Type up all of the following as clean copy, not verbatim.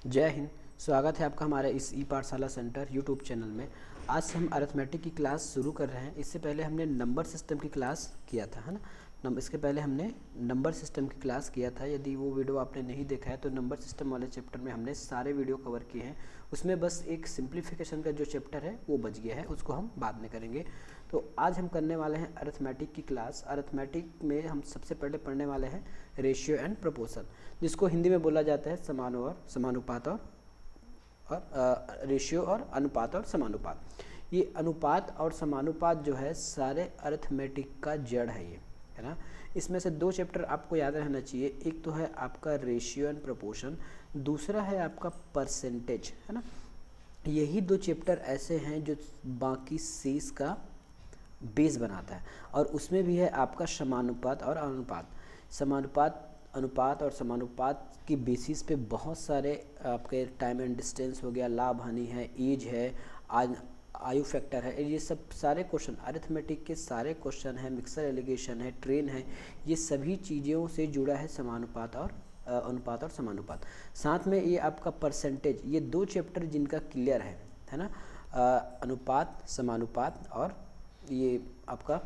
जय हिंद। स्वागत है आपका हमारे इस ई पाठशाला सेंटर यूट्यूब चैनल में। आज से हम अरिथमेटिक की क्लास शुरू कर रहे हैं। इससे पहले हमने नंबर सिस्टम की क्लास किया था, है ना। इसके पहले हमने नंबर सिस्टम की क्लास किया था। यदि वो वीडियो आपने नहीं देखा है तो नंबर सिस्टम वाले चैप्टर में हमने सारे वीडियो कवर किए हैं। उसमें बस एक सिंप्लीफिकेशन का जो चैप्टर है वो बच गया है, उसको हम बाद में करेंगे। तो आज हम करने वाले हैं अरिथमेटिक की क्लास। अरिथमेटिक में हम सबसे पहले पढ़ने वाले हैं रेशियो एंड प्रोपोर्शन, जिसको हिंदी में बोला जाता है समान और समानुपात और रेशियो और अनुपात और समानुपात। ये अनुपात और समानुपात जो है सारे अरिथमेटिक का जड़ है, ये है ना। इसमें से दो चैप्टर आपको याद रहना चाहिए। एक तो है आपका रेशियो एंड प्रोपोर्शन, दूसरा है आपका परसेंटेज, है ना। यही दो चैप्टर ऐसे हैं जो बाकी शेष का बेस बनाता है। और उसमें भी है आपका समानुपात और अनुपात। समानुपात, अनुपात और समानुपात की बेसिस पे बहुत सारे आपके टाइम एंड डिस्टेंस हो गया, लाभ हानि है, एज है, आयु फैक्टर है, ये सब सारे क्वेश्चन अरिथमेटिक के सारे क्वेश्चन है, मिक्सर एलिगेशन है, ट्रेन है, ये सभी चीज़ों से जुड़ा है समानुपात और अनुपात और समानुपात। साथ में ये आपका परसेंटेज, ये दो चैप्टर जिनका क्लियर है ना। अनुपात, समानुपात और ये आपका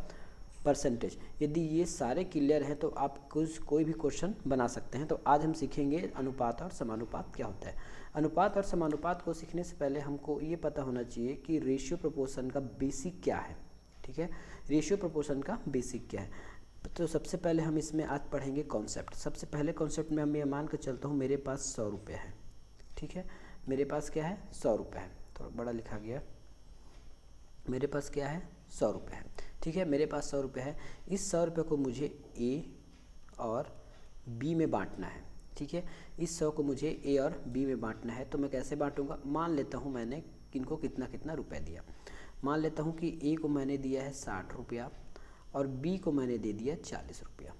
परसेंटेज, यदि ये सारे क्लियर हैं तो आप कोई भी क्वेश्चन बना सकते हैं। तो आज हम सीखेंगे अनुपात और समानुपात क्या होता है। अनुपात और समानुपात को सीखने से पहले हमको ये पता होना चाहिए कि रेशियो प्रोपोर्शन का बेसिक क्या है। ठीक है, रेशियो प्रोपोर्शन का बेसिक क्या है। तो सबसे पहले हम इसमें आज पढ़ेंगे कॉन्सेप्ट। सबसे पहले कॉन्सेप्ट में हम ये मान कर चलता हूँ, मेरे पास 100 रुपये है। ठीक है, मेरे पास क्या है, 100 रुपये है। थोड़ा बड़ा लिखा गया, मेरे पास क्या है, 100 रुपये है। ठीक है, मेरे पास 100 रुपये है। इस 100 रुपये को मुझे ए और बी में बांटना है। ठीक है, इस 100 को मुझे ए और बी में बांटना है। तो मैं कैसे बांटूंगा, मान लेता हूँ मैंने किनको कितना कितना रुपया दिया। मान लेता हूँ कि ए को मैंने दिया है 60 रुपया और बी को मैंने दे दिया 40 रुपया।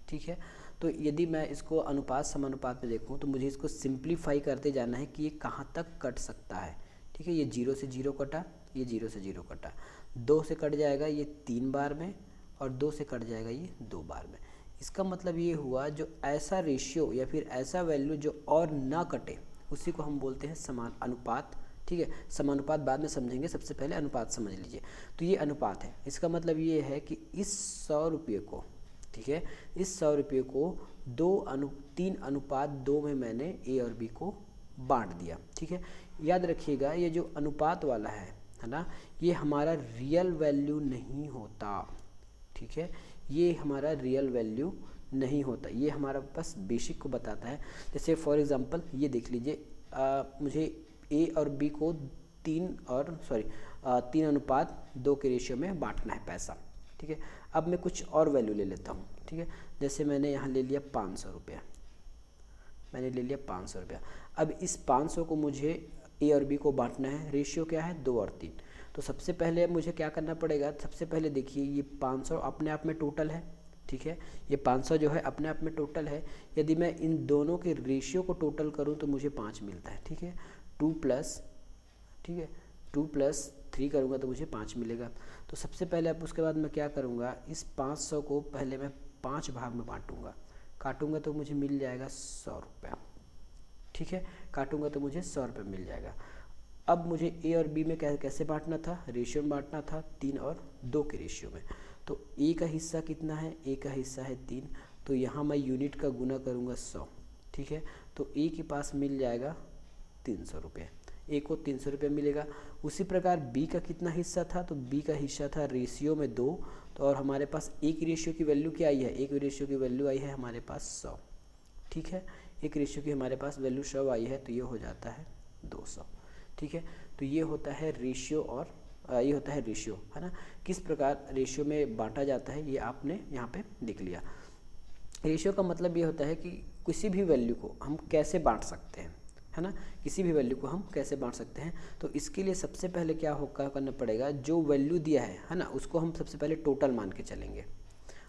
ठीक है, तो यदि मैं इसको अनुपात समानुपात में देखूँ तो मुझे इसको सिंप्लीफाई करते जाना है कि ये कहाँ तक कट सकता है। ठीक है, ये 0 से 0 कटा, ये 0 से 0 कटा, 2 से कट जाएगा ये 3 बार में, और 2 से कट जाएगा ये 2 बार में। इसका मतलब ये हुआ जो ऐसा रेशियो या फिर ऐसा वैल्यू जो और ना कटे उसी को हम बोलते हैं समान अनुपात। ठीक है, समानुपात बाद में समझेंगे, सबसे पहले अनुपात समझ लीजिए। तो ये अनुपात है। इसका मतलब ये है कि इस 100 रुपये को, ठीक है, इस 100 रुपये को 3 अनुपात 2 में मैंने ए और बी को बांट दिया। ठीक है, याद रखिएगा ये जो अनुपात वाला है ना, ये हमारा रियल वैल्यू नहीं होता। ठीक है, ये हमारा रियल वैल्यू नहीं होता, ये हमारा बस बेसिक को बताता है। जैसे फॉर एग्जांपल ये देख लीजिए, मुझे ए और बी को 3 अनुपात 2 के रेशियो में बांटना है पैसा। ठीक है, अब मैं कुछ और वैल्यू ले लेता हूँ। ठीक है, जैसे मैंने यहाँ ले लिया 500 रुपया, मैंने ले लिया 500 रुपया। अब इस 500 को मुझे ए और बी को बांटना है। रेशियो क्या है, 2 और 3। तो सबसे पहले मुझे क्या करना पड़ेगा, सबसे पहले देखिए ये 500 अपने आप में टोटल है। ठीक है, ये 500 जो है अपने आप में टोटल है। यदि मैं इन दोनों के रेशियो को टोटल करूँ तो मुझे 5 मिलता है। ठीक है, 2 प्लस, ठीक है, 2 प्लस 3 करूँगा तो मुझे 5 मिलेगा। तो सबसे पहले अब उसके बाद मैं क्या करूँगा, इस 500 को पहले मैं 5 भाग में बांटूँगा, काटूँगा तो मुझे मिल जाएगा 100 रुपया। ठीक है, काटूँगा तो मुझे 100 रुपये मिल जाएगा। अब मुझे ए और बी में कैसे बांटना था, रेशियो में बांटना था, 3 और 2 के रेशियो में। तो ए का हिस्सा कितना है, ए का हिस्सा है 3, तो यहाँ मैं यूनिट का गुना करूँगा 100। ठीक है, तो ए के पास मिल जाएगा 300 रुपये, ए को 300 रुपये मिलेगा। उसी प्रकार बी का कितना हिस्सा था, तो बी का हिस्सा था रेशियो में 2, तो और हमारे पास ए की रेशियो की वैल्यू क्या आई है, ए की रेशियो की वैल्यू आई है हमारे पास 100। ठीक है, एक रेशियो की हमारे पास वैल्यू 100 आई है, तो ये हो जाता है 200। ठीक है, तो ये होता है रेशियो और ये होता है रेशियो, है ना। किस प्रकार रेशियो में बांटा जाता है ये आपने यहाँ पे देख लिया। रेशियो का मतलब ये होता है कि किसी भी वैल्यू को हम कैसे बांट सकते हैं, है ना, किसी भी वैल्यू को हम कैसे बांट सकते हैं। तो इसके लिए सबसे पहले क्या करना पड़ेगा, जो वैल्यू दिया है ना, उसको हम सबसे पहले टोटल मान के चलेंगे।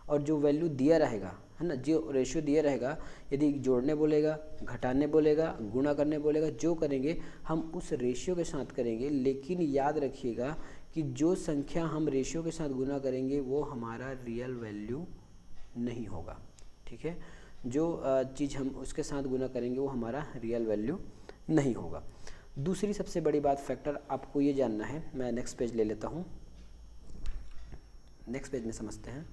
और जो वैल्यू दिया रहेगा, है ना, जो रेशियो दिया रहेगा, यदि जोड़ने बोलेगा, घटाने बोलेगा, गुणा करने बोलेगा, जो करेंगे हम उस रेशियो के साथ करेंगे। लेकिन याद रखिएगा कि जो संख्या हम रेशियो के साथ गुना करेंगे वो हमारा रियल वैल्यू नहीं होगा। ठीक है, जो चीज़ हम उसके साथ गुना करेंगे वो हमारा रियल वैल्यू नहीं होगा। दूसरी सबसे बड़ी बात फैक्टर आपको ये जानना है, मैं नेक्स्ट पेज ले लेता हूँ, नेक्स्ट पेज में समझते हैं।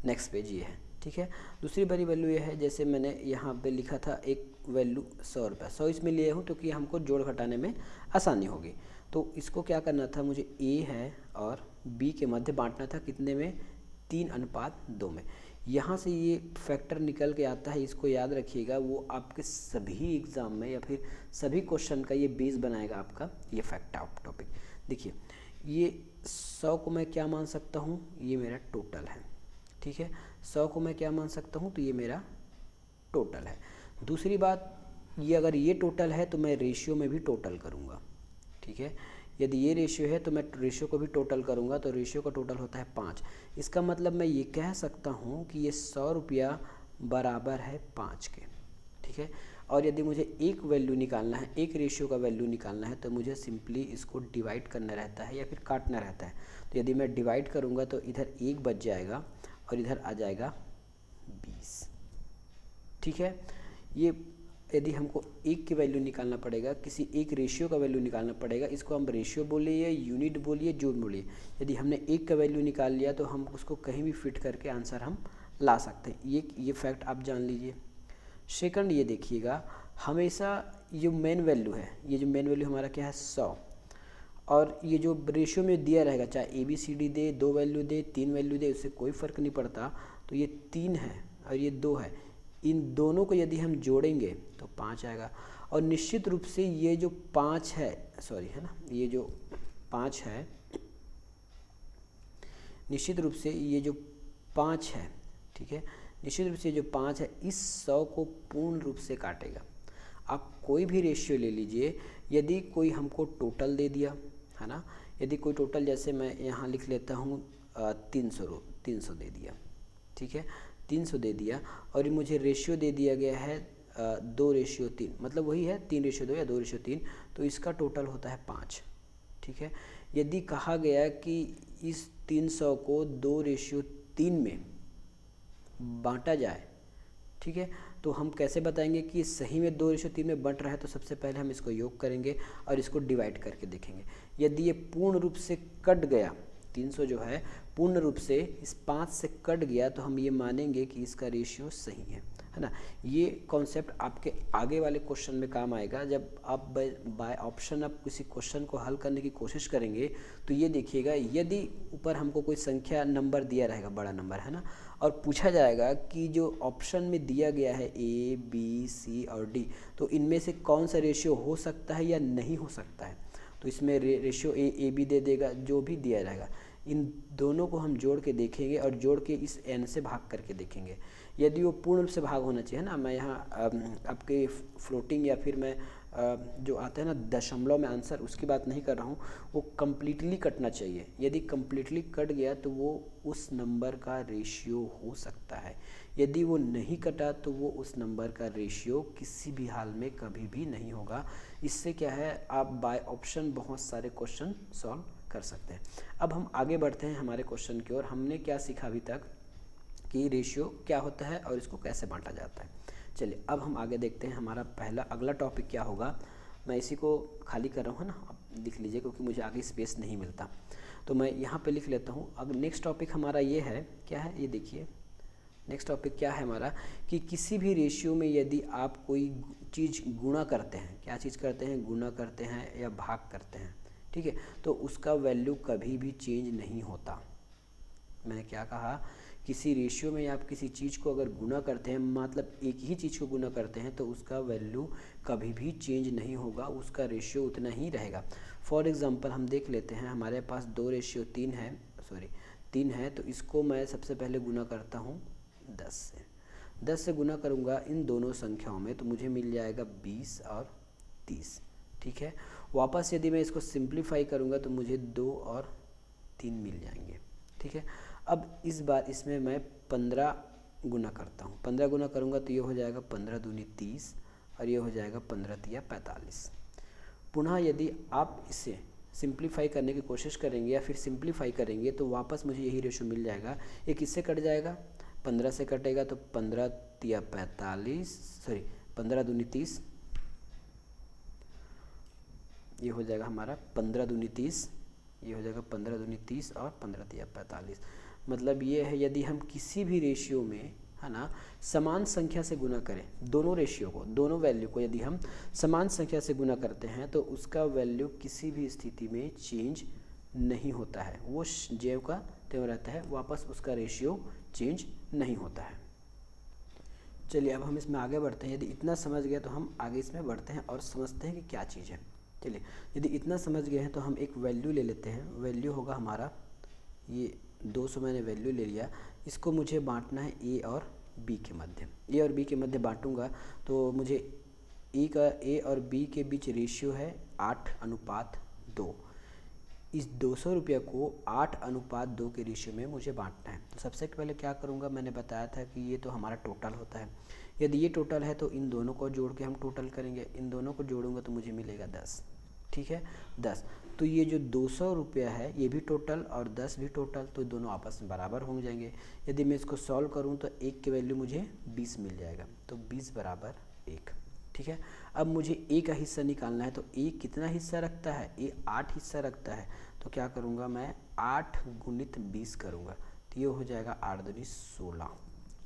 नेक्स्ट पेज ये है, ठीक है। दूसरी बड़ी वैल्यू ये है, जैसे मैंने यहाँ पे लिखा था एक वैल्यू 100 रुपये, 100 इसमें लिए हूँ क्योंकि हमको जोड़ घटाने में आसानी होगी। तो इसको क्या करना था, मुझे ए है और बी के मध्य बांटना था, कितने में, 3:2 में। यहाँ से ये फैक्टर निकल के आता है, इसको याद रखिएगा, वो आपके सभी एग्ज़ाम में या फिर सभी क्वेश्चन का ये बेस बनाएगा आपका ये फैक्ट ऑफ टॉपिक। देखिए ये 100 को मैं क्या मान सकता हूँ, ये मेरा टोटल है, ठीक है। 100 को मैं क्या मान सकता हूँ, तो ये मेरा टोटल है। दूसरी बात, ये अगर ये टोटल है तो मैं रेशियो में भी टोटल करूँगा, ठीक है। यदि ये रेशियो है तो मैं रेशियो को भी टोटल करूँगा, तो रेशियो का टोटल होता है 5। इसका मतलब मैं ये कह सकता हूँ कि ये 100 रुपया बराबर है 5 के, ठीक है। और यदि मुझे एक वैल्यू निकालना है, एक रेशियो का वैल्यू निकालना है, तो मुझे सिंपली इसको डिवाइड करना रहता है या फिर काटना रहता है। तो यदि मैं डिवाइड करूँगा तो इधर 1 बच जाएगा और इधर आ जाएगा 20, ठीक है। ये यदि हमको एक की वैल्यू निकालना पड़ेगा, किसी एक रेशियो का वैल्यू निकालना पड़ेगा, इसको हम रेशियो बोलिए या यूनिट बोलिए, जो बोलिए। यदि हमने एक का वैल्यू निकाल लिया तो हम उसको कहीं भी फिट करके आंसर हम ला सकते हैं। ये फैक्ट आप जान लीजिए। सेकंड ये देखिएगा, हमेशा ये मेन वैल्यू है, ये जो मेन वैल्यू हमारा क्या है 100, और ये जो रेशियो में दिया रहेगा, चाहे ABCD दे, 2 वैल्यू दे, 3 वैल्यू दे, उससे कोई फ़र्क नहीं पड़ता। तो ये 3 है और ये 2 है, इन दोनों को यदि हम जोड़ेंगे तो 5 आएगा। और निश्चित रूप से ये जो 5 है, सॉरी है ना, ये जो 5 है, निश्चित रूप से ये जो 5 है, ठीक है, निश्चित रूप से जो 5 है इस 100 को पूर्ण रूप से काटेगा। आप कोई भी रेशियो ले लीजिए, यदि कोई हमको टोटल दे दिया है ना, यदि कोई टोटल, जैसे मैं यहाँ लिख लेता हूँ 300 दे दिया, ठीक है, 300 दे दिया, और ये मुझे रेशियो दे दिया गया है 2:3, मतलब वही है 3:2 या 2:3, तो इसका टोटल होता है 5, ठीक है। यदि कहा गया कि इस 300 को 2:3 में बांटा जाए, ठीक है, तो हम कैसे बताएंगे कि सही में 2:3 में बंट रहा है, तो सबसे पहले हम इसको योग करेंगे और इसको डिवाइड करके देखेंगे। यदि ये पूर्ण रूप से कट गया, 300 जो है पूर्ण रूप से इस 5 से कट गया, तो हम ये मानेंगे कि इसका रेशियो सही है ना। ये कॉन्सेप्ट आपके आगे वाले क्वेश्चन में काम आएगा। जब आप बाय ऑप्शन आप किसी क्वेश्चन को हल करने की कोशिश करेंगे, तो ये देखिएगा, यदि ऊपर हमको कोई संख्या नंबर दिया रहेगा, बड़ा नंबर है ना, और पूछा जाएगा कि जो ऑप्शन में दिया गया है A, B, C और D, तो इनमें से कौन सा रेशियो हो सकता है या नहीं हो सकता है, तो इसमें रेशियो A B दे देगा, जो भी दिया रहेगा। इन दोनों को हम जोड़ के देखेंगे और जोड़ के इस n से भाग करके देखेंगे। यदि वो पूर्ण रूप से भाग होना चाहिए ना, मैं यहाँ आपके फ्लोटिंग या फिर मैं जो आता है ना दशमलव में आंसर, उसकी बात नहीं कर रहा हूँ, वो कम्प्लीटली कटना चाहिए। यदि कम्प्लीटली कट गया तो वो उस नंबर का रेशियो हो सकता है, यदि वो नहीं कटा तो वो उस नंबर का रेशियो किसी भी हाल में कभी भी नहीं होगा। इससे क्या है, आप बाय ऑप्शन बहुत सारे क्वेश्चन सॉल्व कर सकते हैं। अब हम आगे बढ़ते हैं हमारे क्वेश्चन की ओर। हमने क्या सीखा अभी तक कि रेशियो क्या होता है और इसको कैसे बांटा जाता है। चलिए अब हम आगे देखते हैं, हमारा अगला टॉपिक क्या होगा। मैं इसी को खाली कर रहा हूँ ना, आप लिख लीजिए क्योंकि मुझे आगे स्पेस नहीं मिलता, तो मैं यहाँ पे लिख लेता हूँ। अब नेक्स्ट टॉपिक हमारा ये है, क्या है ये देखिए, नेक्स्ट टॉपिक क्या है हमारा, कि किसी भी रेशियो में यदि आप कोई चीज़ गुणा करते हैं, क्या चीज़ करते हैं, गुणा करते हैं या भाग करते हैं, ठीक है, तो उसका वैल्यू कभी भी चेंज नहीं होता। मैंने क्या कहा, किसी रेशियो में आप किसी चीज़ को अगर गुना करते हैं, मतलब एक ही चीज़ को गुना करते हैं, तो उसका वैल्यू कभी भी चेंज नहीं होगा, उसका रेशियो उतना ही रहेगा। फॉर एग्जांपल हम देख लेते हैं, हमारे पास 2:3 है, सॉरी 3 है, तो इसको मैं सबसे पहले गुना करता हूँ 10 से। 10 से गुना करूँगा इन दोनों संख्याओं में, तो मुझे मिल जाएगा 20 और 30, ठीक है। वापस यदि मैं इसको सिंप्लीफाई करूँगा तो मुझे 2 और 3 मिल जाएंगे, ठीक है। अब इस बार इसमें मैं 15 गुना करता हूँ, 15 गुना करूँगा तो ये हो जाएगा 15 दूनी 30 और ये हो जाएगा 15 तिया 45। पुनः यदि आप इसे सिंप्लीफाई करने की कोशिश करेंगे या फिर सिंप्लीफाई करेंगे तो वापस मुझे यही रेशियो मिल जाएगा। एक इससे कट जाएगा, 15 से कटेगा तो 15 तिया 45, सॉरी 15 दूनी 30 ये हो जाएगा हमारा 15 दूनी 30, ये हो जाएगा 15 दूनी 30 और 15 तिया 45। मतलब ये है यदि हम किसी भी रेशियो में, है ना, समान संख्या से गुना करें, दोनों रेशियो को, दोनों वैल्यू को यदि हम समान संख्या से गुना करते हैं तो उसका वैल्यू किसी भी स्थिति में चेंज नहीं होता है, वो ज्यों का त्यों रहता है, वापस उसका रेशियो चेंज नहीं होता है। चलिए अब हम इसमें आगे बढ़ते हैं। यदि इतना समझ गए तो हम आगे इसमें बढ़ते हैं और समझते हैं कि क्या चीज़ है। चलिए यदि इतना समझ गए हैं तो हम एक वैल्यू ले लेते हैं। वैल्यू होगा हमारा ये 200, मैंने वैल्यू ले लिया। इसको मुझे बांटना है ए और बी के मध्य। ए और बी के मध्य बांटूंगा तो मुझे ए और बी के बीच रेशियो है 8:2। इस 200 रुपये को 8:2 के रेशियो में मुझे बांटना है। तो सबसे पहले क्या करूँगा, मैंने बताया था कि ये तो हमारा टोटल होता है। यदि ये टोटल है तो इन दोनों को जोड़ के हम टोटल करेंगे। इन दोनों को जोड़ूंगा तो मुझे मिलेगा 10। ठीक है, 10। तो ये जो 200 रुपया है ये भी टोटल और 10 भी टोटल, तो दोनों आपस में बराबर हो जाएंगे। यदि मैं इसको सॉल्व करूँ तो 1 की वैल्यू मुझे 20 मिल जाएगा, तो 20 बराबर 1। ठीक है, अब मुझे ए का हिस्सा निकालना है। तो ए कितना हिस्सा रखता है, ए 8 हिस्सा रखता है। तो क्या करूँगा मैं, 8 गुणित 20 करूँगा, तो ये हो जाएगा 8 दूनी 16।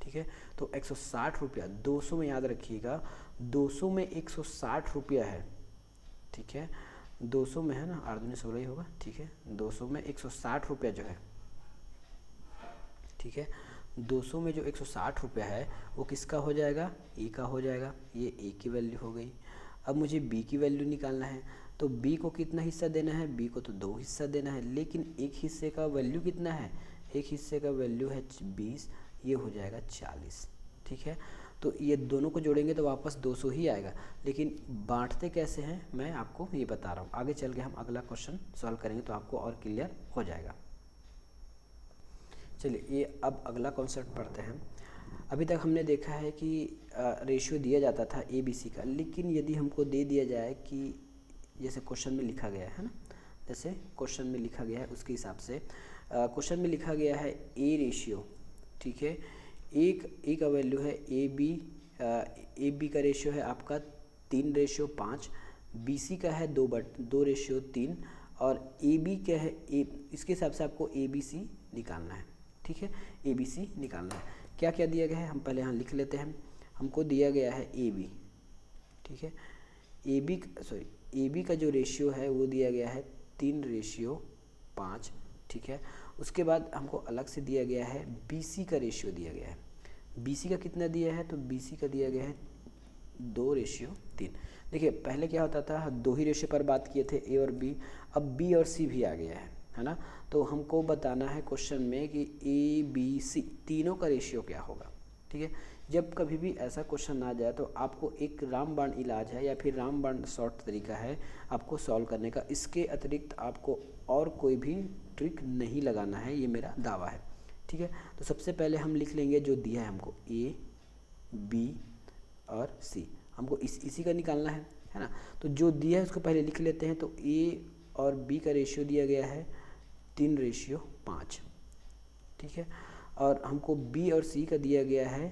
ठीक है, तो 160 रुपया 200 में, याद रखिएगा 200 में 160 रुपया है। ठीक है, 200 में है ना, 8 दूनी 16 ही होगा। ठीक है, 200 में 160 रुपया जो है, ठीक है, 200 में जो 160 रुपया है वो किसका हो जाएगा, ए का हो जाएगा। ये ए की वैल्यू हो गई। अब मुझे बी की वैल्यू निकालना है। तो बी को कितना हिस्सा देना है, बी को तो 2 हिस्सा देना है, लेकिन एक हिस्से का वैल्यू कितना है, एक हिस्से का वैल्यू है 20, ये हो जाएगा 40। ठीक है, तो ये दोनों को जोड़ेंगे तो वापस 200 ही आएगा, लेकिन बांटते कैसे हैं मैं आपको ये बता रहा हूँ। आगे चल के हम अगला क्वेश्चन सॉल्व करेंगे तो आपको और क्लियर हो जाएगा। चलिए ये अब अगला कॉन्सेप्ट पढ़ते हैं। अभी तक हमने देखा है कि रेशियो दिया जाता था ए बी सी का, लेकिन यदि हमको दे दिया जाए कि जैसे क्वेश्चन में लिखा गया है ना, जैसे क्वेश्चन में लिखा गया है उसके हिसाब से क्वेश्चन में लिखा गया है ए रेशियो। ठीक है, ए का वैल्यू है ए बी का रेशियो है आपका 3:5, बी सी का है 2:3 और ए बी क्या है, इसके हिसाब से आपको ए बी सी निकालना है। ठीक है, ए बी सी निकालना है। क्या क्या दिया गया है हम पहले यहाँ लिख लेते हैं। हमको दिया गया है ए बी। ठीक है, ए बी का जो रेशियो है वो दिया गया है 3:5। ठीक है, उसके बाद हमको अलग से दिया गया है बी सी का रेशियो दिया गया है। बी सी का कितना दिया है, तो बी सी का दिया गया है 2:3। देखिए पहले क्या होता था, 2 ही रेशियो पर बात किए थे ए और बी, अब बी और सी भी आ गया है ना। तो हमको बताना है क्वेश्चन में कि ए बी सी तीनों का रेशियो क्या होगा। ठीक है, जब कभी भी ऐसा क्वेश्चन आ जाए तो आपको एक रामबाण इलाज है या फिर रामबाण शॉर्ट तरीका है आपको सॉल्व करने का। इसके अतिरिक्त आपको और कोई भी ट्रिक नहीं लगाना है, ये मेरा दावा है। ठीक है, तो सबसे पहले हम लिख लेंगे जो दिया है हमको ए बी और सी, हमको इसी का निकालना है ना। तो जो दिया है उसको पहले लिख लेते हैं। तो ए और बी का रेशियो दिया गया है 3:5। ठीक है, और हमको बी और सी का दिया गया है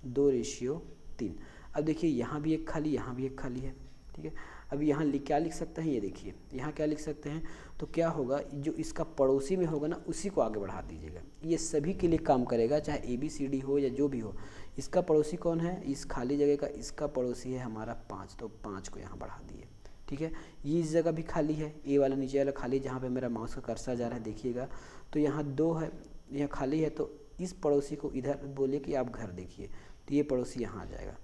2:3। अब देखिए यहाँ भी एक खाली, यहाँ भी एक खाली है। ठीक है, अब यहाँ क्या लिख सकते हैं, ये देखिए यहाँ क्या लिख सकते हैं। तो क्या होगा, जो इसका पड़ोसी में होगा ना उसी को आगे बढ़ा दीजिएगा। ये सभी के लिए काम करेगा, चाहे ए बी सी डी हो या जो भी हो। इसका पड़ोसी कौन है, इस खाली जगह का इसका पड़ोसी है हमारा 5, तो 5 को यहाँ बढ़ा दिए। ठीक है, ये इस जगह भी खाली है, ए वाला नीचे वाला खाली, जहाँ पे मेरा माउस का कर्सर जा रहा है देखिएगा। तो यहाँ 2 है, यहाँ खाली है, तो इस पड़ोसी को इधर बोले कि आप घर देखिए, तो ये पड़ोसी यहाँ आ जाएगा।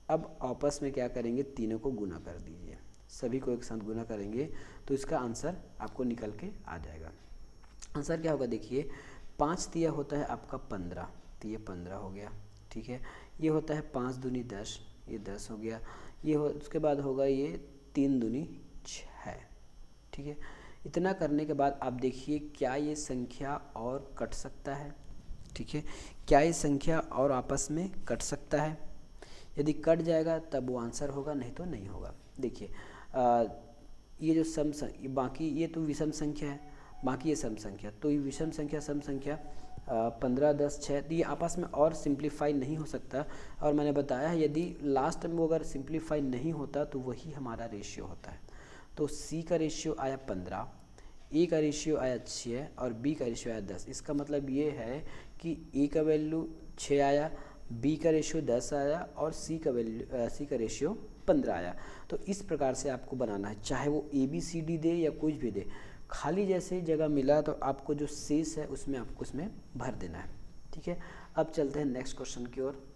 अब आपस में क्या करेंगे, तीनों को गुना कर दीजिए, सभी को एक साथ गुना करेंगे तो इसका आंसर आपको निकल के आ जाएगा। आंसर क्या होगा, देखिए 5 तिया होता है आपका 15, तो ये 15 हो गया। ठीक है, ये होता है 5 दूनी 10, ये 10 हो गया। ये उसके बाद होगा ये 3 दूनी 6। ठीक है, इतना करने के बाद आप देखिए क्या ये संख्या और कट सकता है। ठीक है, क्या ये संख्या और आपस में कट सकता है। यदि कट जाएगा तब वो आंसर होगा, नहीं तो नहीं होगा। देखिए ये जो बाकी ये तो विषम संख्या है, बाकी ये सम संख्या, तो ये विषम संख्या सम संख्या 15 10 6, तो ये आपस में और सिंप्लीफाई नहीं हो सकता। और मैंने बताया है यदि लास्ट में वो अगर सिंप्लीफाई नहीं होता तो वही हमारा रेशियो होता है। तो सी का रेशियो आया 15, ए का रेशियो आया 6 और बी का रेशियो आया 10। इसका मतलब ये है कि ए का वैल्यू 6 आया, बी का रेशियो 10 आया और सी का रेशियो 15 आया। तो इस प्रकार से आपको बनाना है, चाहे वो ए बी सी डी दे या कुछ भी दे, खाली जैसे जगह मिला तो आपको जो शेष है उसमें आपको इसमें भर देना है। ठीक है, अब चलते हैं नेक्स्ट क्वेश्चन की ओर।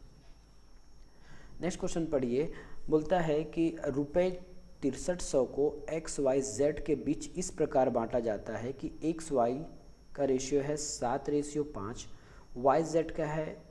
नेक्स्ट क्वेश्चन पढ़िए, बोलता है कि रुपये 6300 को एक्स वाई जेड के बीच इस प्रकार बांटा जाता है कि एक्स वाई का रेशियो है 7:5, वाई जेड का है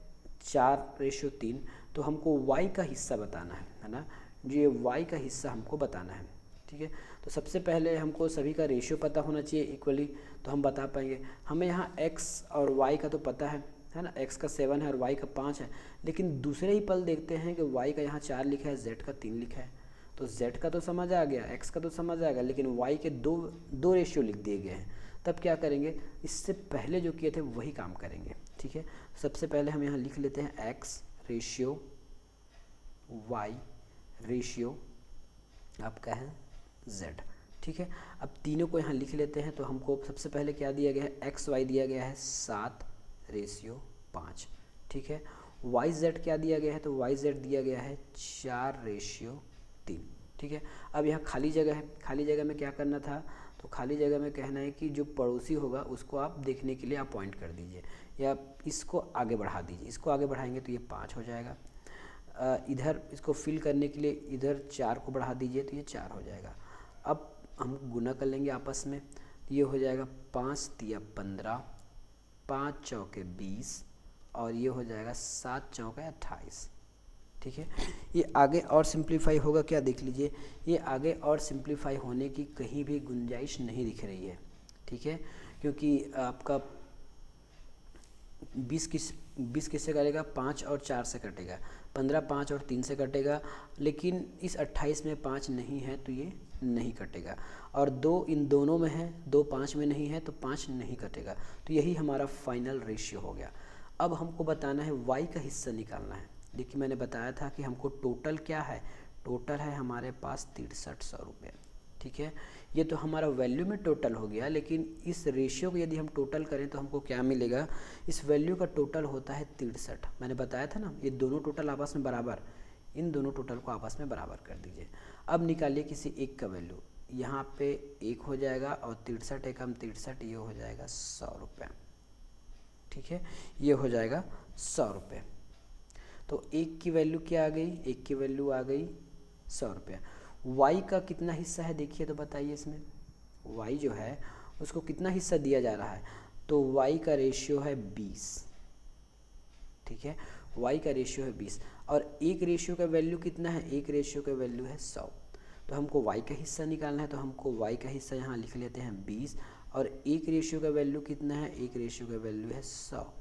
4:3। तो हमको वाई का हिस्सा बताना है ना, जो ये वाई का हिस्सा हमको बताना है। ठीक है, तो सबसे पहले हमको सभी का रेशियो पता होना चाहिए इक्वली, तो हम बता पाएंगे। हमें यहाँ एक्स और वाई का तो पता है ना, एक्स का 7 है और वाई का 5 है, लेकिन दूसरे ही पल देखते हैं कि वाई का यहाँ 4 लिखा है, जेड का 3 लिखा है। तो जेड का तो समझ आ गया, एक्स का तो समझ आ गया, लेकिन वाई के दो रेशियो लिख दिए गए हैं। तब क्या करेंगे, इससे पहले जो किए थे वही काम करेंगे। ठीक है, सबसे पहले हम यहाँ लिख लेते हैं एक्स रेशियो वाई रेशियो आपका है जेड। ठीक है, अब तीनों को यहाँ लिख लेते हैं। तो हमको सबसे पहले क्या दिया गया है, एक्स वाई दिया गया है 7:5। ठीक है, वाई जेड क्या दिया गया है, तो वाई जेड दिया गया है 4:3। ठीक है, अब यहाँ खाली जगह है, खाली जगह में क्या करना था, तो खाली जगह में कहना है कि जो पड़ोसी होगा उसको आप देखने के लिए आप पॉइंट कर दीजिए या इसको आगे बढ़ा दीजिए। इसको आगे बढ़ाएंगे तो ये 5 हो जाएगा। इधर इसको फिल करने के लिए इधर 4 को बढ़ा दीजिए तो ये 4 हो जाएगा। अब हम गुना कर लेंगे आपस में, ये हो जाएगा 5 तिया 15, 5 चौके 20 और ये हो जाएगा 7 चौके 28। ठीक है, ये आगे और सिंप्लीफाई होगा क्या, देख लीजिए, ये आगे और सिंप्लीफाई होने की कहीं भी गुंजाइश नहीं दिख रही है। ठीक है, क्योंकि आपका 20 किससे कटेगा, 5 और 4 से कटेगा, 15 5 और 3 से कटेगा, लेकिन इस 28 में 5 नहीं है तो ये नहीं कटेगा, और 2 इन दोनों में है, 2 5 में नहीं है तो 5 नहीं कटेगा। तो यही हमारा फाइनल रेशियो हो गया। अब हमको बताना है वाई का हिस्सा निकालना है। देखिए मैंने बताया था कि हमको टोटल क्या है, टोटल है हमारे पास 6300 रुपये। ठीक है, ये तो हमारा वैल्यू में टोटल हो गया, लेकिन इस रेशियो को यदि हम टोटल करें तो हमको क्या मिलेगा, इस वैल्यू का टोटल होता है 63। मैंने बताया था ना, ये दोनों टोटल आपस में बराबर, इन दोनों टोटल को आपस में बराबर कर दीजिए। अब निकालिए किसी एक का वैल्यू, यहाँ पे 1 हो जाएगा और 63 एकम 63, ये हो जाएगा 100 रुपये। ठीक है, ये हो जाएगा 100 रुपये। तो 1 की वैल्यू क्या आ गई, 1 की वैल्यू आ गई 100 रुपये। वाई का कितना हिस्सा है देखिए तो बताइए, इसमें वाई जो है उसको कितना हिस्सा दिया जा रहा है, तो वाई का रेशियो है 20। ठीक है, वाई का रेशियो है 20 और एक रेशियो का वैल्यू कितना है, एक रेशियो का वैल्यू है 100। तो हमको वाई का हिस्सा निकालना है, तो हमको वाई का हिस्सा यहाँ लिख लेते हैं 20 और एक रेशियो का वैल्यू कितना है, एक रेशियो का वैल्यू है 100।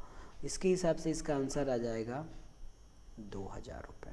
इसके हिसाब से इसका आंसर आ जाएगा 2000 रुपये।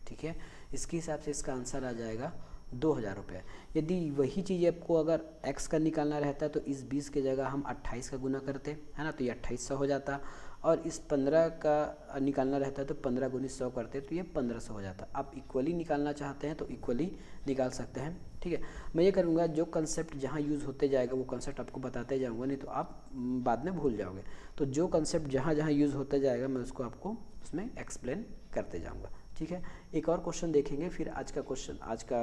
ठीक है, इसके हिसाब से इसका आंसर आ जाएगा 2000 रुपये। यदि वही चीज़ आपको अगर x का निकालना रहता तो इस 20 के जगह हम 28 का गुना करते है ना, तो ये 2800 हो जाता, और इस 15 का निकालना रहता तो 15 गुनी 100 करते तो ये 1500 हो जाता। आप इक्वली निकालना चाहते हैं तो इक्वली निकाल सकते हैं। ठीक है, मैं ये करूँगा जो कंसेप्ट जहाँ यूज़ होते जाएगा वो कंसेप्ट आपको बताते जाऊँगा, नहीं तो आप बाद में भूल जाओगे। तो जो कंसेप्ट जहाँ जहाँ यूज़ होते जाएगा मैं उसको आपको उसमें एक्सप्लेन करते जाऊँगा। ठीक है, एक और क्वेश्चन देखेंगे, फिर आज का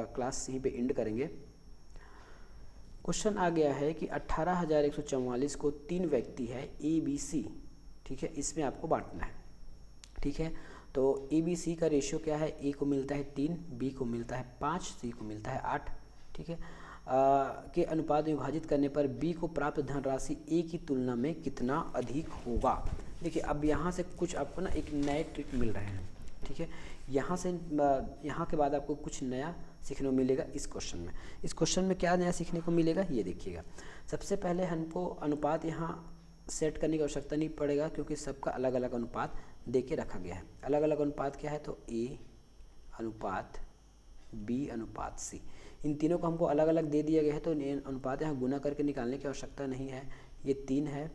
क्लास यहीं पे एंड करेंगे। क्वेश्चन आ गया है कि 18,144 को 3 व्यक्ति है ए बी सी। ठीक है, इसमें आपको बांटना है। ठीक है, तो ए बी सी का रेशियो क्या है, ए को मिलता है 3, बी को मिलता है 5, सी को मिलता है 8। ठीक है, के अनुपात में विभाजित करने पर बी को प्राप्त धनराशि ए की तुलना में कितना अधिक होगा। देखिए अब यहाँ से कुछ आपको ना एक नए ट्रिक मिल रहे हैं। ठीक है, यहाँ के बाद आपको कुछ नया सीखने को मिलेगा इस क्वेश्चन में। इस क्वेश्चन में क्या नया सीखने को मिलेगा ये देखिएगा। सबसे पहले हमको अनुपात यहाँ सेट करने की आवश्यकता नहीं पड़ेगा, क्योंकि सबका अलग अलग अनुपात दे के रखा गया है। अलग अलग अनुपात क्या है, तो ए अनुपात बी अनुपात सी, इन तीनों को हमको अलग अलग दे दिया गया है, तो अनुपात यहाँ गुना करके निकालने की आवश्यकता नहीं है। ये 3 है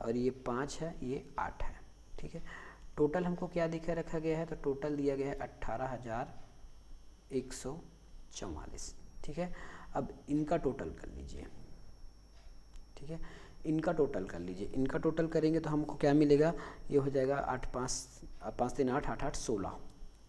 और ये 5 है, ये 8 है। ठीक है, टोटल हमको क्या दिखा रखा गया है, तो टोटल दिया गया है 18,144। ठीक है, अब इनका टोटल कर लीजिए, ठीक है, इनका टोटल कर लीजिए। इनका टोटल करेंगे तो हमको क्या मिलेगा, ये हो जाएगा 8 5 3 8 8 8 16,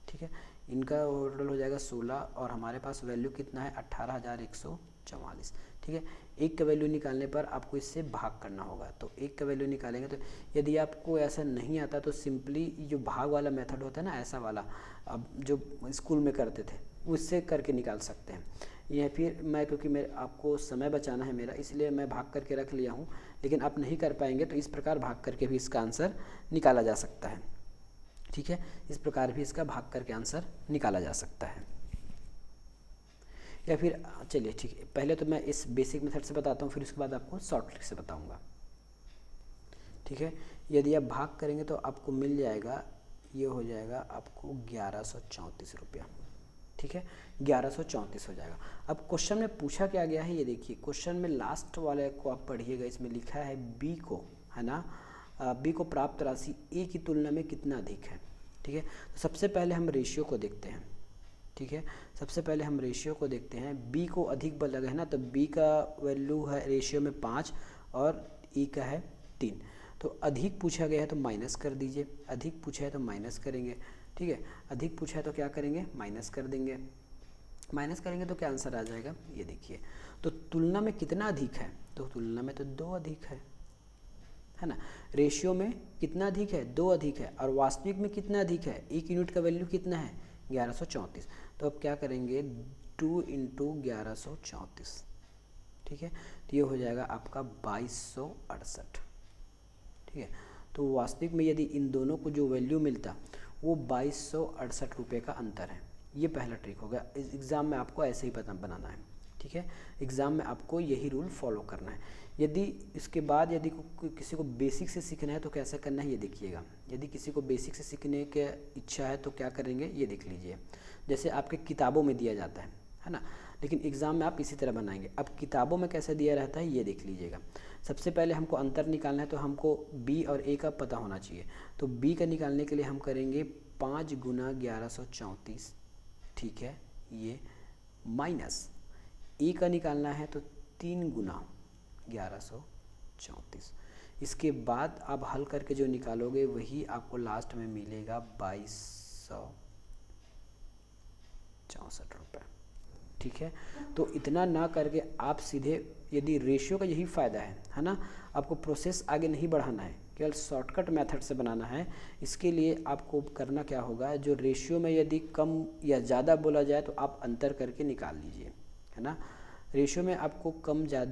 ठीक है, इनका टोटल हो जाएगा 16 और हमारे पास वैल्यू कितना है 18,144, ठीक है। एक का वैल्यू निकालने पर आपको इससे भाग करना होगा, तो एक का वैल्यू निकालेंगे तो यदि आपको ऐसा नहीं आता तो सिंपली जो भाग वाला मेथड होता है ना, ऐसा वाला, अब जो स्कूल में करते थे उससे करके निकाल सकते हैं। या फिर मैं, क्योंकि मेरे आपको समय बचाना है मेरा, इसलिए मैं भाग करके रख लिया हूँ, लेकिन आप नहीं कर पाएंगे तो इस प्रकार भाग करके भी इसका आंसर निकाला जा सकता है, ठीक है, इस प्रकार भी इसका भाग करके आंसर निकाला जा सकता है। या फिर चलिए ठीक है, पहले तो मैं इस बेसिक मेथड से बताता हूँ, फिर उसके बाद आपको शॉर्ट ट्रिक से बताऊँगा, ठीक है। यदि आप भाग करेंगे तो आपको मिल जाएगा, ये हो जाएगा आपको 1134 रुपया, ठीक है, 1134 हो जाएगा। अब क्वेश्चन में पूछा क्या गया है ये देखिए, क्वेश्चन में लास्ट वाले को आप पढ़िएगा, इसमें लिखा है बी को, है ना, बी को प्राप्त राशि ए की तुलना में कितना अधिक है, ठीक है। तो सबसे पहले हम रेशियो को देखते हैं, ठीक है, सबसे पहले हम रेशियो को देखते हैं। बी को अधिक बल लगा है ना, तो बी का वैल्यू है रेशियो में 5 और ई का है 3, तो अधिक पूछा गया है तो माइनस कर दीजिए, अधिक पूछा है तो माइनस करेंगे, ठीक है, अधिक पूछा है तो क्या करेंगे, माइनस कर देंगे, माइनस करेंगे तो क्या आंसर आ जाएगा, ये देखिए। तो तुलना में कितना अधिक है, तो तुलना में तो 2 अधिक है ना, रेशियो में कितना अधिक है, 2 अधिक है, और वास्तविक में कितना अधिक है, एक यूनिट का वैल्यू कितना है 1134, तो अब क्या करेंगे 2 × 1134, ठीक है, तो ये हो जाएगा आपका 2268, ठीक है। तो वास्तविक में यदि इन दोनों को जो वैल्यू मिलता वो 2268 रुपये का अंतर है। ये पहला ट्रिक होगा, इस एग्ज़ाम में आपको ऐसे ही बनाना है, ठीक है, एग्ज़ाम में आपको यही रूल फॉलो करना है। यदि इसके बाद यदि किसी को बेसिक से सीखना है तो कैसे करना है ये देखिएगा। यदि किसी को बेसिक से सीखने की इच्छा है तो क्या करेंगे ये देख लीजिए, जैसे आपके किताबों में दिया जाता है ना, लेकिन एग्ज़ाम में आप इसी तरह बनाएंगे। अब किताबों में कैसे दिया रहता है ये देख लीजिएगा। सबसे पहले हमको अंतर निकालना है, तो हमको बी और ए का पता होना चाहिए, तो बी का निकालने के लिए हम करेंगे 5 × 1134, ठीक है, ये माइनस ए का निकालना है तो 3 × 1134, इसके बाद आप हल करके जो निकालोगे वही आपको लास्ट में मिलेगा 2264 रुपये, ठीक है। तो इतना ना करके आप सीधे, यदि रेशियो का यही फ़ायदा है ना, आपको प्रोसेस आगे नहीं बढ़ाना है, केवल शॉर्टकट मेथड से बनाना है। इसके लिए आपको करना क्या होगा, जो रेशियो में यदि कम या ज़्यादा बोला जाए तो आप अंतर करके निकाल लीजिए, है ना। रेशियो में आपको कम या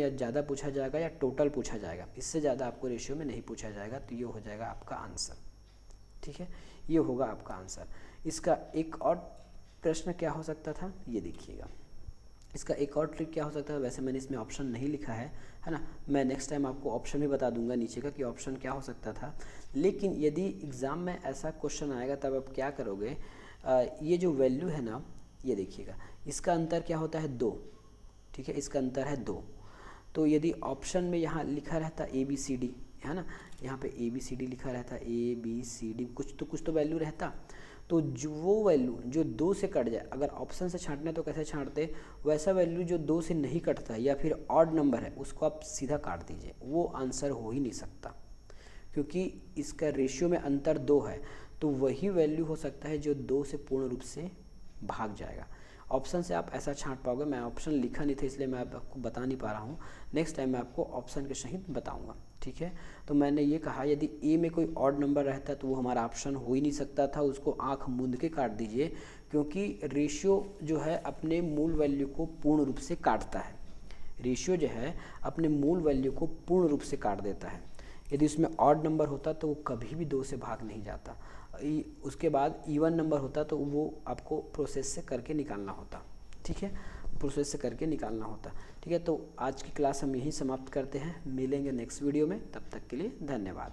ज़्यादा पूछा जाएगा या टोटल पूछा जाएगा, इससे ज़्यादा आपको रेशियो में नहीं पूछा जाएगा, तो ये हो जाएगा आपका आंसर, ठीक है, ये होगा आपका आंसर। इसका एक और प्रश्न क्या हो सकता था ये देखिएगा, इसका एक और ट्रिक क्या हो सकता है, वैसे मैंने इसमें ऑप्शन नहीं लिखा है ना, मैं नेक्स्ट टाइम आपको ऑप्शन भी बता दूंगा नीचे का कि ऑप्शन क्या हो सकता था। लेकिन यदि एग्ज़ाम में ऐसा क्वेश्चन आएगा तब आप क्या करोगे, ये जो वैल्यू है ना, ये देखिएगा, इसका अंतर क्या होता है 2, ठीक है, इसका अंतर है 2। तो यदि ऑप्शन में यहाँ लिखा रहता ABCD, है ना, यहाँ पे ABCD लिखा रहता, ABCD, कुछ तो वैल्यू रहता, तो जो वो वैल्यू जो 2 से कट जाए, अगर ऑप्शन से छांटना है तो कैसे छांटते, वैसा वैल्यू जो 2 से नहीं कटता या फिर ऑड नंबर है उसको आप सीधा काट दीजिए, वो आंसर हो ही नहीं सकता, क्योंकि इसका रेशियो में अंतर 2 है, तो वही वैल्यू हो सकता है जो 2 से पूर्ण रूप से भाग जाएगा। ऑप्शन से आप ऐसा छांट पाओगे, मैं ऑप्शन लिखा नहीं था इसलिए मैं आपको बता नहीं पा रहा हूँ, नेक्स्ट टाइम मैं आपको ऑप्शन के सहित बताऊँगा, ठीक है। तो मैंने ये कहा यदि ए में कोई ऑड नंबर रहता तो वो हमारा ऑप्शन हो ही नहीं सकता था, उसको आँख मूंद के काट दीजिए, क्योंकि रेशियो जो है अपने मूल वैल्यू को पूर्ण रूप से काटता है, रेशियो जो है अपने मूल वैल्यू को पूर्ण रूप से काट देता है। यदि उसमें ऑड नंबर होता तो वो कभी भी 2 से भाग नहीं जाता, उसके बाद इवन नंबर होता तो वो आपको प्रोसेस से करके निकालना होता, ठीक है, प्रोसेस से करके निकालना होता, ठीक है। तो आज की क्लास हम यहीं समाप्त करते हैं, मिलेंगे नेक्स्ट वीडियो में, तब तक के लिए धन्यवाद।